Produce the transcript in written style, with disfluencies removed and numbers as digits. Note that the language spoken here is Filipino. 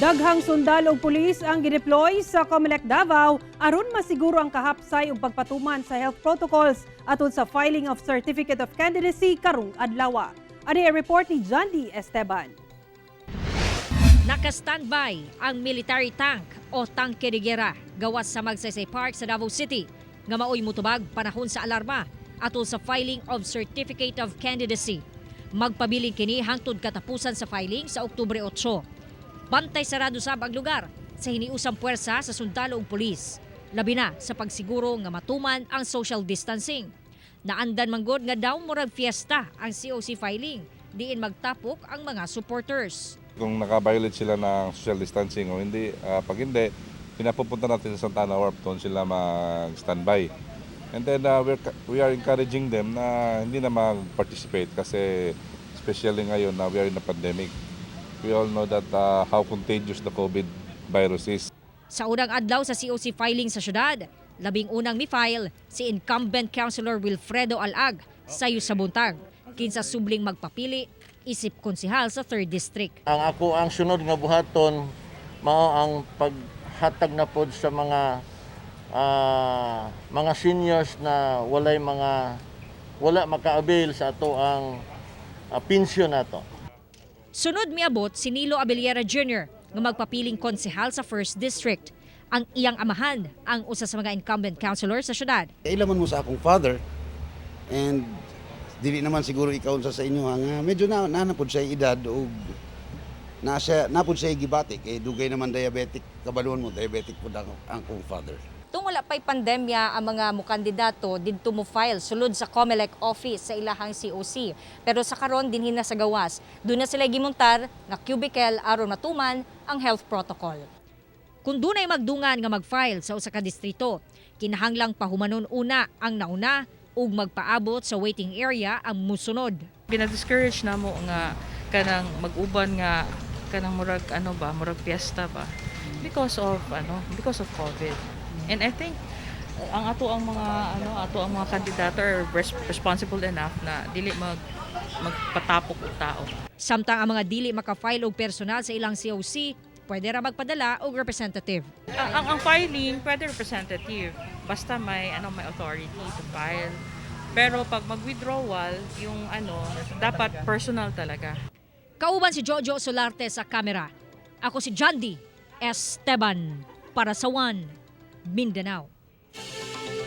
Daghang sundalo ug pulis ang gideploy sa Comelec Davao aron masiguro ang kahapsay ug pagpatuman sa health protocols atol sa filing of Certificate of Candidacy karong adlaw. Ani ang report ni Jandy Esteban. Naka-standby ang military tank o tangke de gera gawas sa Magsaysay Park sa Davao City nga maoy mutubag panahon sa alarma atol sa filing of Certificate of Candidacy. Magpabiling kini hangtod katapusan sa filing sa Oktubre 8. Bantay sarado sab ang lugar sa hiniusang puwersa sa sundalo ug pulis. Labi na sa pagsiguro nga matuman ang social distancing. Naandan manggod nga daw murag fiesta ang COC filing, diin magtapok ang mga supporters. Kung naka-violate sila ng social distancing o hindi, pag hindi, pinapupunta natin sa Santana Wharf, doon sila mag-standby. And then we are encouraging them na hindi na mag-participate kasi especially ngayon na we are in a pandemic. We all know that how contagious the COVID virus is. Sa unang adlaw sa COC filing sa syudad, labing unang mi-file si incumbent Councilor Wilfredo Alag sayo sa buntag. Kinsa subling magpapili, isip konsehal sa 3rd District. Ang sunod nga buhaton mao ang paghatag na pod sa mga seniors na wala maka-avail sa ato ang pensyon nato. Sunod miabot si Nilo Abellera Jr. nga magpapiling konsehal sa 1st District. Ang iyang amahan ang usa sa mga incumbent councilor sa syudad. Ilaman mo sa akong father and dili naman siguro ikaw sa inyo nga medyo nanapod sa edad o napod sa gibati kay dugay naman diabetic kabalon mo diabetic pud ang akong father. Tung wala pa'y pandemya ang mga mukandidato didto mo file sulod sa Comelec office sa ilahang COC. Pero sa karon dinhin na sa gawas, doon na sila gimontar nga cubicle aron matuman ang health protocol. Kung dunay magdungan nga mag-file sa usa ka distrito, kinahanglang pahumanon una ang nauna ug magpaabot sa waiting area ang musunod. Gina-discourage na mo nga kanang mag-uban nga kanang murag murag fiesta ba because of COVID. And I think ang mga kandidato are responsible enough na dili magpatapok og tao. Samtang ang mga dili maka-file og personal sa ilang COC, pwede ra magpadala og representative. Ang filing pwede representative basta may authority to file. Pero pag mag-withdrawal, yung dapat personal talaga. Kauban si Jojo Solarte sa kamera. Ako si Jandy Esteban para sa One Mindanao.